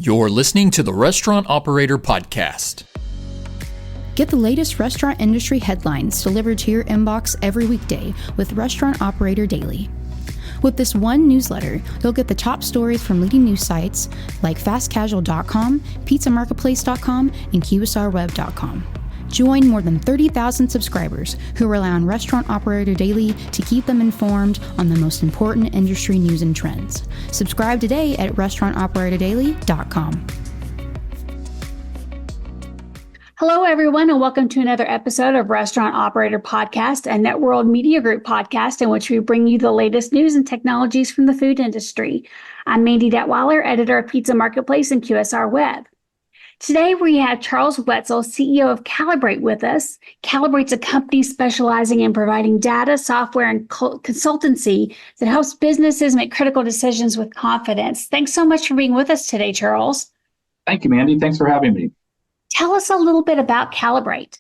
You're listening to the Restaurant Operator Podcast. Get the latest restaurant industry headlines delivered to your inbox every weekday with Restaurant Operator Daily. With this one newsletter, you'll get the top stories from leading news sites like fastcasual.com, pizzamarketplace.com, and QSRweb.com. Join more than 30,000 subscribers who rely on Restaurant Operator Daily to keep them informed on the most important industry news and trends. Subscribe today at restaurantoperatordaily.com. Hello, everyone, and welcome to another episode of Restaurant Operator Podcast, a Networld Media Group podcast in which we bring you the latest news and technologies from the food industry. I'm Mandy Detwiler, editor of Pizza Marketplace and QSRweb. Today, we have Charles Wetzel, CEO of Kalibrate, with us. Kalibrate's a company specializing in providing data, software, and consultancy that helps businesses make critical decisions with confidence. Thanks so much for being with us today, Charles. Thank you, Mandy. Thanks for having me. Tell us a little bit about Kalibrate.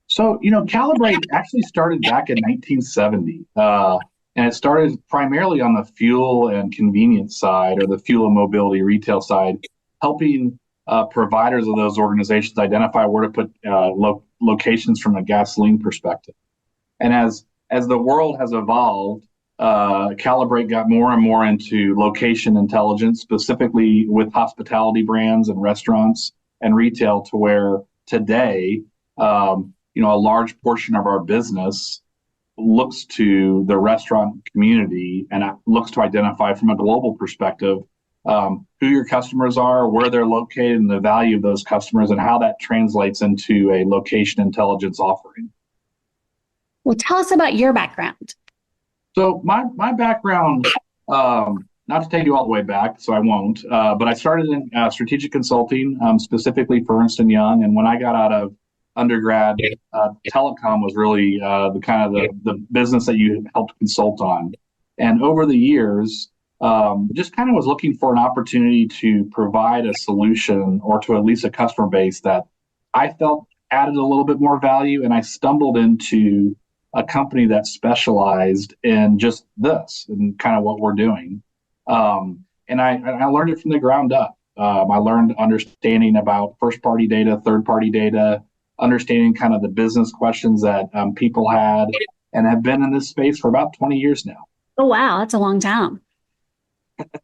So, Kalibrate actually started back in 1970, and it started primarily on the fuel and convenience side, or the fuel and mobility retail side, helping providers of those organizations identify where to put locations from a gasoline perspective. And as the world has evolved, Kalibrate got more and more into location intelligence, specifically with hospitality brands and restaurants and retail, to where today, a large portion of our business looks to the restaurant community and looks to identify from a global perspective who your customers are, where they're located, and the value of those customers, and how that translates into a location intelligence offering. Well, tell us about your background. So my background, not to take you all the way back, so I won't, but I started in strategic consulting, specifically for Ernst & Young. And when I got out of undergrad, telecom was really the business that you helped consult on. And over the years, just kind of was looking for an opportunity to provide a solution, or to at least a customer base that I felt added a little bit more value. And I stumbled into a company that specialized in just this and kind of what we're doing. And I learned it from the ground up. I learned understanding about first-party data, third-party data, understanding kind of the business questions that people had, and have been in this space for about 20 years now. Oh, wow. That's a long time.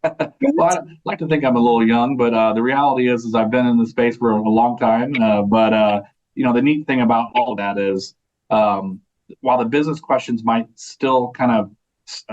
Well, I like to think I'm a little young, but the reality is I've been in this space for a long time. But the neat thing about all of that is, while the business questions might still kind of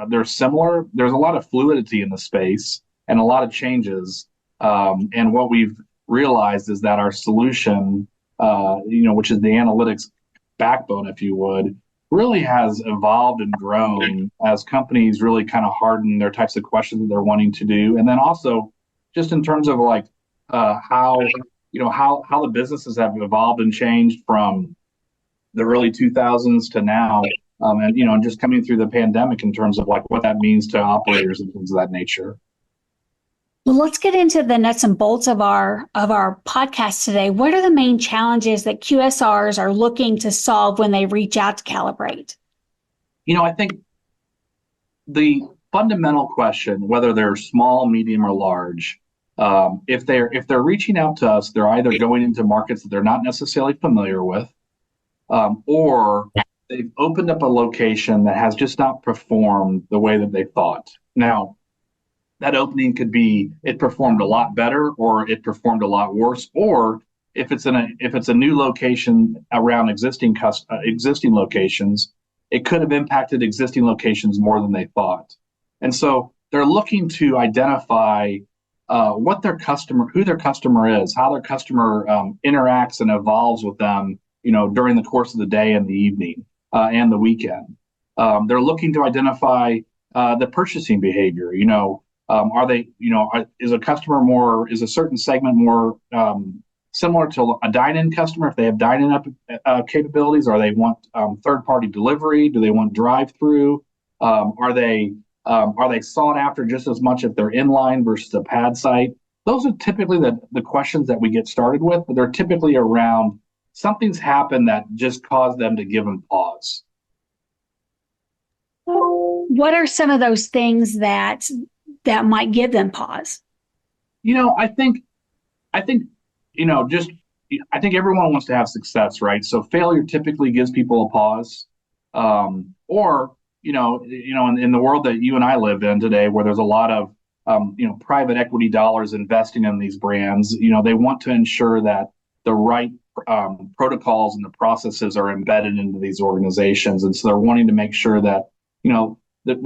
they're similar, there's a lot of fluidity in the space and a lot of changes. And what we've realized is that our solution, which is the analytics backbone, if you would, really has evolved and grown as companies really kind of harden their types of questions that they're wanting to do. And then also just in terms of how the businesses have evolved and changed from the early 2000s to now, and just coming through the pandemic in terms of what that means to operators and things of that nature. Well, let's get into the nuts and bolts of our podcast today. What are the main challenges that QSRs are looking to solve when they reach out to Kalibrate? I think the fundamental question, whether they're small, medium, or large, if they're reaching out to us, they're either going into markets that they're not necessarily familiar with, or they've opened up a location that has just not performed the way that they thought. Now, that opening could be it performed a lot better, or it performed a lot worse, or if it's a new location around existing locations, it could have impacted existing locations more than they thought. And so they're looking to identify who their customer is, how their customer interacts and evolves with them, during the course of the day and the evening and the weekend. They're looking to identify the purchasing behavior. Is a certain segment more similar to a dine-in customer? If they have dine-in capabilities, or they want third-party delivery? Do they want drive-through? Are they sought after just as much if they're inline versus a pad site? Those are typically the questions that we get started with, but they're typically around something's happened that just caused them to give them pause. What are some of those things that might give them pause? I think I think, just I think everyone wants to have success, right? So failure typically gives people a pause, or in the world that you and I live in today, where there's a lot of private equity dollars investing in these brands, they want to ensure that the right protocols and the processes are embedded into these organizations, and so they're wanting to make sure that that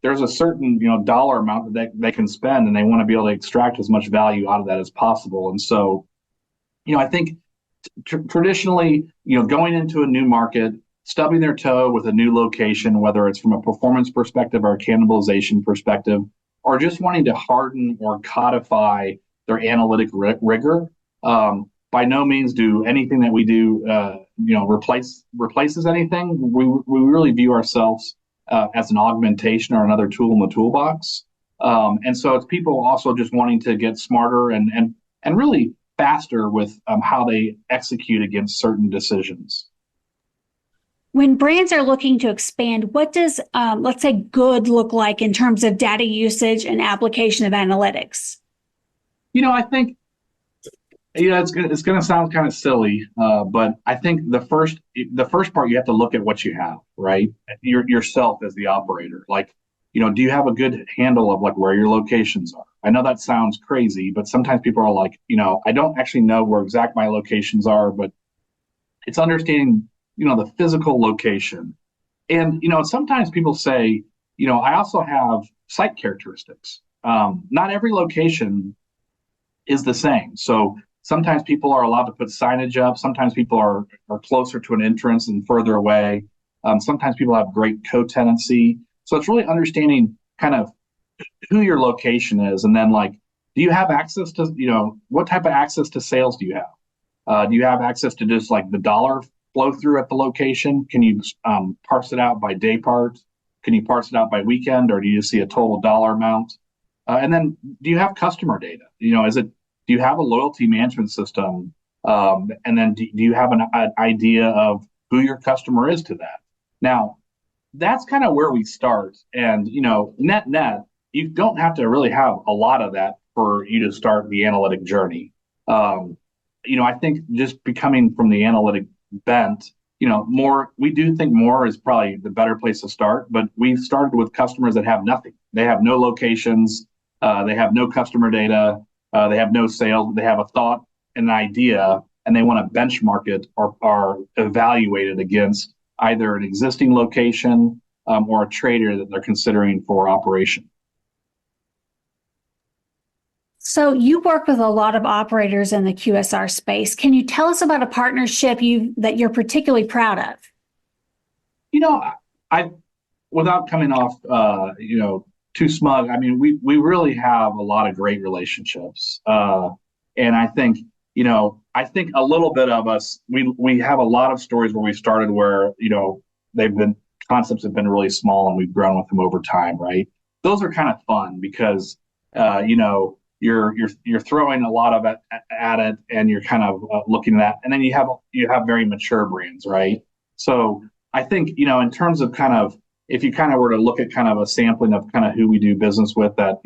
there's a certain dollar amount that they can spend, and they want to be able to extract as much value out of that as possible. And so, I think traditionally, going into a new market, stubbing their toe with a new location, whether it's from a performance perspective or a cannibalization perspective, or just wanting to harden or codify their analytic rigor. By no means do anything that we do, replaces anything. We really view ourselves as an augmentation or another tool in the toolbox. And so it's people also just wanting to get smarter and really faster with how they execute against certain decisions. When brands are looking to expand, what does, let's say, good look like in terms of data usage and application of analytics? I think, it's going to sound kind of silly, but I think the first part, you have to look at what you have, right? Yourself as the operator. Like, do you have a good handle of like where your locations are? I know that sounds crazy, but sometimes people are like, I don't actually know where exact my locations are, but it's understanding, the physical location. And, sometimes people say, I also have site characteristics. Not every location is the same. So sometimes people are allowed to put signage up. Sometimes people are closer to an entrance and further away. Sometimes people have great co-tenancy. So it's really understanding kind of who your location is. And then like, do you have access to, what type of access to sales do you have? Do you have access to just like the dollar flow through at the location? Can you parse it out by day part? Can you parse it out by weekend, or do you see a total dollar amount? And then do you have customer data? Do you have a loyalty management system? And then do you have an idea of who your customer is to that? Now, that's kind of where we start. And, net, you don't have to really have a lot of that for you to start the analytic journey. I think just becoming from the analytic bent, we do think more is probably the better place to start, but we've started with customers that have nothing. They have no locations. They have no customer data. They have no sales. They have a thought, an idea, and they want to benchmark it or evaluate it against either an existing location or a trader that they're considering for operation. So you work with a lot of operators in the QSR space. Can you tell us about a partnership that you're particularly proud of? I without coming off, too smug. I mean, we really have a lot of great relationships, and I think a little bit of us we have a lot of stories where we started where concepts have been really small and we've grown with them over time, right? Those are kind of fun because you're throwing a lot of it at it, and you're kind of looking at that, and then you have very mature brands, right? So I think in terms of kind of, if you kind of were to look at kind of a sampling of kind of who we do business with that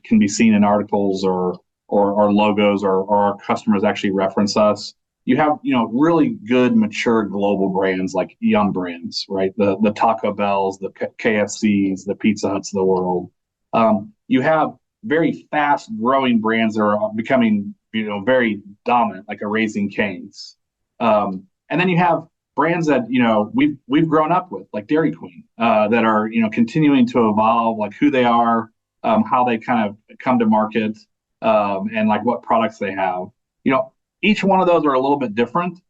can be seen in articles or logos or our customers actually reference us, you have really good mature global brands like Yum Brands, right? The Taco Bells, the KFCs, the Pizza Huts of the world. You have very fast growing brands that are becoming very dominant, like a Raising Cane's, and then you have brands that we've grown up with, like Dairy Queen, that are continuing to evolve, like who they are, how they kind of come to market, and like what products they have. Each one of those are a little bit different.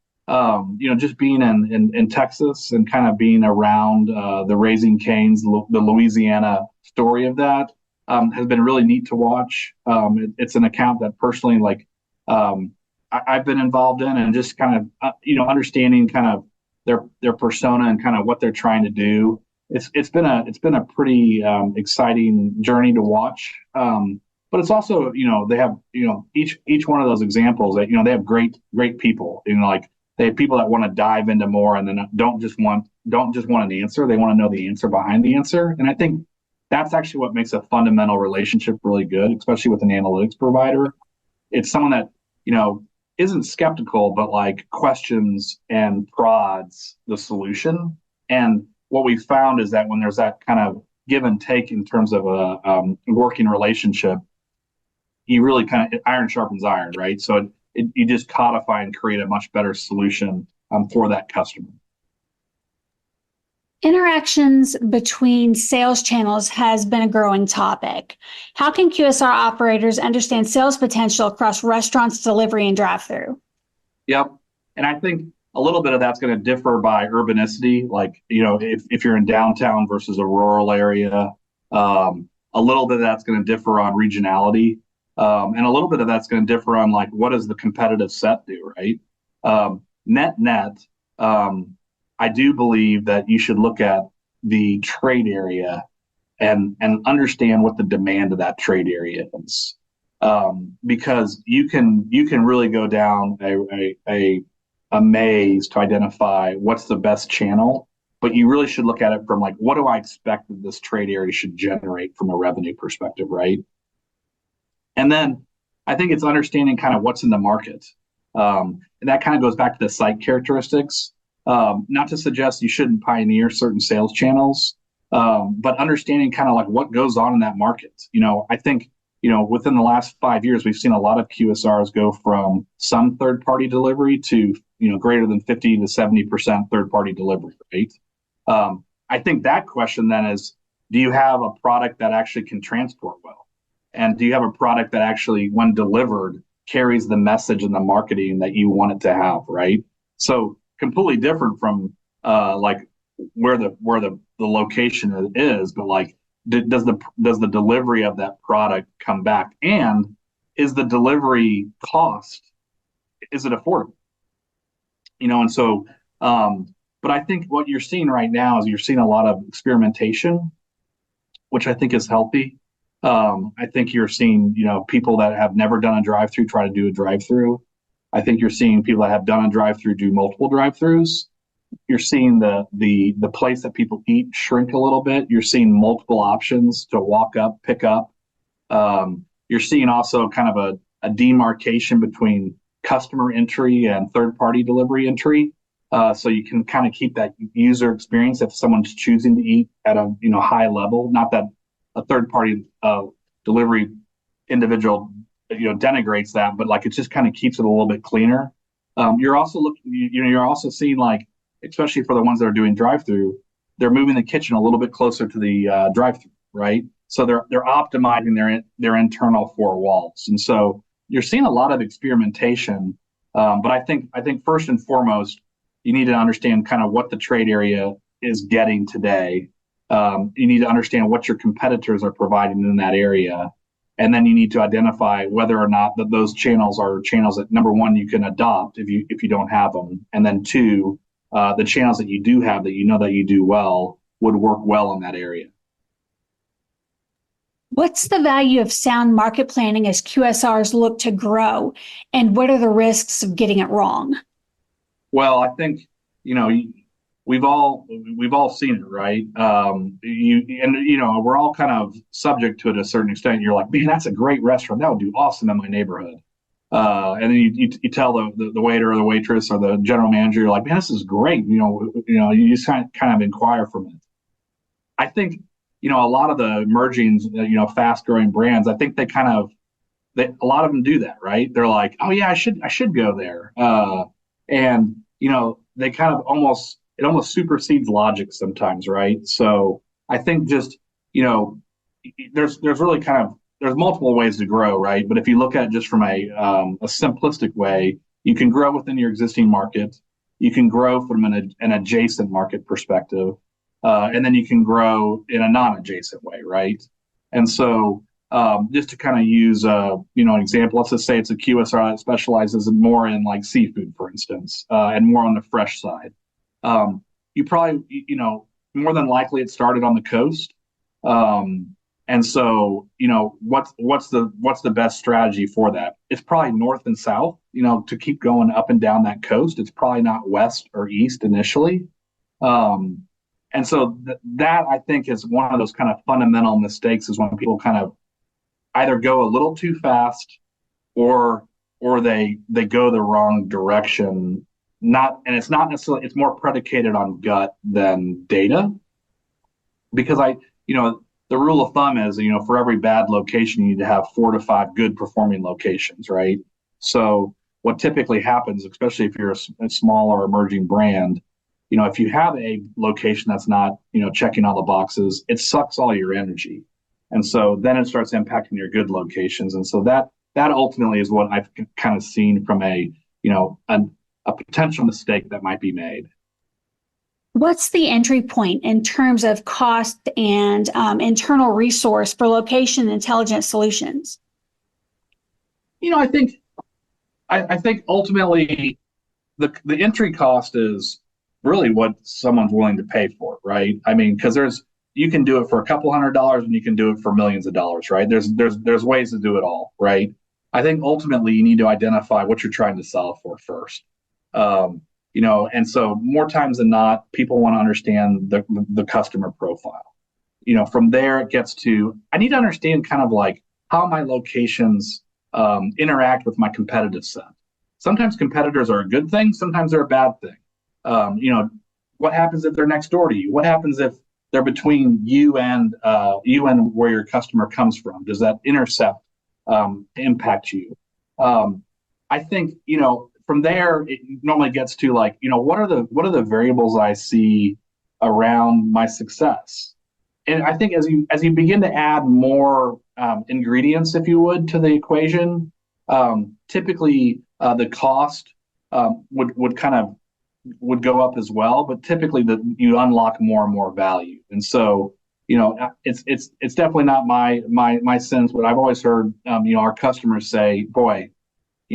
Just being in Texas and kind of being around the Raising Cane's, the Louisiana story of that has been really neat to watch. It's an account that personally, like, I've been involved in, and just kind of understanding kind of their persona and kind of what they're trying to do. It's been a pretty exciting journey to watch. But it's also they have each one of those examples that they have great people. Like they have people that want to dive into more, and then don't just want an answer. They want to know the answer behind the answer. And I think that's actually what makes a fundamental relationship really good, especially with an analytics provider, it's someone that, isn't skeptical, but like questions and prods the solution. And what we found is that when there's that kind of give and take in terms of a working relationship, you really kind of iron sharpens iron, right? So you just codify and create a much better solution for that customer. Interactions between sales channels has been a growing topic. How can QSR operators understand sales potential across restaurants, delivery, and drive-through? Yep. And I think a little bit of that's going to differ by urbanicity. Like, if you're in downtown versus a rural area, a little bit of that's going to differ on regionality. And a little bit of that's going to differ on like, what does the competitive set do, right? Net, I do believe that you should look at the trade area and understand what the demand of that trade area is, because you can really go down a maze to identify what's the best channel, but you really should look at it from like, what do I expect that this trade area should generate from a revenue perspective, right? And then I think it's understanding kind of what's in the market, and that kind of goes back to the site characteristics. Not to suggest you shouldn't pioneer certain sales channels, but understanding kind of like what goes on in that market. I think, within the last 5 years, we've seen a lot of QSRs go from some third-party delivery to, greater than 50 to 70% third-party delivery, right? I think that question then is, do you have a product that actually can transport well? And do you have a product that actually, when delivered, carries the message and the marketing that you want it to have, right? So completely different from like where the location is, but like does the delivery of that product come back, and is the delivery cost, is it affordable? And so but I think what you're seeing right now is you're seeing a lot of experimentation, which I think is healthy. I think you're seeing people that have never done a drive-through try to do a drive-through. I think you're seeing people that have done a drive-through do multiple drive-throughs. You're seeing the place that people eat shrink a little bit. You're seeing multiple options to walk up, pick up. You're seeing also kind of a demarcation between customer entry and third-party delivery entry. So you can kind of keep that user experience if someone's choosing to eat at a high level. Not that a third-party delivery individual denigrates that, but like it just kind of keeps it a little bit cleaner. You're also you're also seeing, like, especially for the ones that are doing drive-through, they're moving the kitchen a little bit closer to the drive-through, right? So they're optimizing their internal four walls, and so you're seeing a lot of experimentation. But I think first and foremost, you need to understand kind of what the trade area is getting today. You need to understand what your competitors are providing in that area. And then you need to identify whether or not that those channels are channels that, number one, you can adopt if you don't have them. And then two, the channels that you do have that that you do well would work well in that area. What's the value of sound market planning as QSRs look to grow? And what are the risks of getting it wrong? Well, I think, we've all seen it, right? We're all kind of subject to it to a certain extent. You're like, man, that's a great restaurant. That would do awesome in my neighborhood. And then you tell the waiter or the waitress or the general manager, you're like, man, this is great. You just kind of inquire from it. I think, a lot of the emerging, fast growing brands, I think a lot of them do that, right? They're like, oh yeah, I should go there. And they kind of it almost supersedes logic sometimes, right? So I think just, there's really there's multiple ways to grow, right? But if you look at it just from a simplistic way, you can grow within your existing market, you can grow from an adjacent market perspective, and then you can grow in a non-adjacent way, right? And so just to kind of use an example, let's just say it's a QSR that specializes more in like seafood, for instance, and more on the fresh side. You probably, more than likely it started on the coast. And so, what's the best strategy for that? It's probably north and south, to keep going up and down that coast. It's probably not west or east initially. And so that I think is one of those kind of fundamental mistakes, is when people kind of either go a little too fast or they go the wrong direction. And it's not necessarily, it's more predicated on gut than data, because the rule of thumb is, for every bad location, you need to have 4 to 5 good performing locations, right? So what typically happens, especially if you're a small or emerging brand, if you have a location that's not, checking all the boxes, it sucks all your energy. And so then it starts impacting your good locations. And so that ultimately is what I've kind of seen from a potential mistake that might be made. What's the entry point in terms of cost and internal resource for location intelligence solutions? I think ultimately the entry cost is really what someone's willing to pay for, right? I mean, because you can do it for a couple $100 and you can do it for millions of dollars, right? There's ways to do it all, right? I think ultimately you need to identify what you're trying to solve for first. And so more times than not, people want to understand the customer profile. From there it gets to, I need to understand kind of like how my locations interact with my competitive set. Sometimes competitors are a good thing, sometimes they're a bad thing. What happens if they're next door to you? What happens if they're between you and where your customer comes from? Does that intercept impact you? I think, from there, it normally gets to like, what are the variables I see around my success? And I think as you begin to add more ingredients, if you would, to the equation, typically the cost would go up as well, but typically you unlock more and more value. And so, it's definitely not my sense, but I've always heard, our customers say, boy,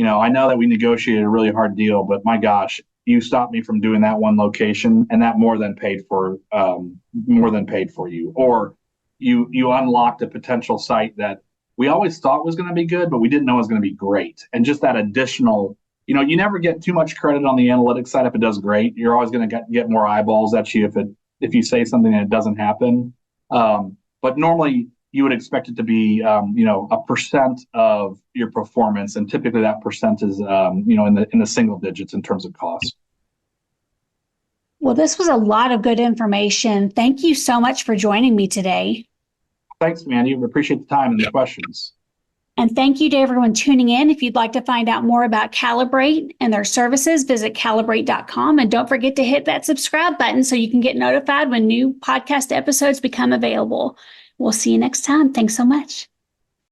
I know that we negotiated a really hard deal, but my gosh, you stopped me from doing that one location, and that more than paid for you. Or you unlocked a potential site that we always thought was going to be good, but we didn't know it was going to be great. And just that additional, you never get too much credit on the analytics side if it does great. You're always going to get more eyeballs at you if you say something and it doesn't happen. But normally you would expect it to be, a percent of your performance, and typically that percent is, in the single digits in terms of cost. Well, this was a lot of good information. Thank you so much for joining me today. Thanks, Mandy. We appreciate the time and the questions. And thank you to everyone tuning in. If you'd like to find out more about Kalibrate and their services, visit kalibrate.com. And don't forget to hit that subscribe button so you can get notified when new podcast episodes become available. We'll see you next time. Thanks so much.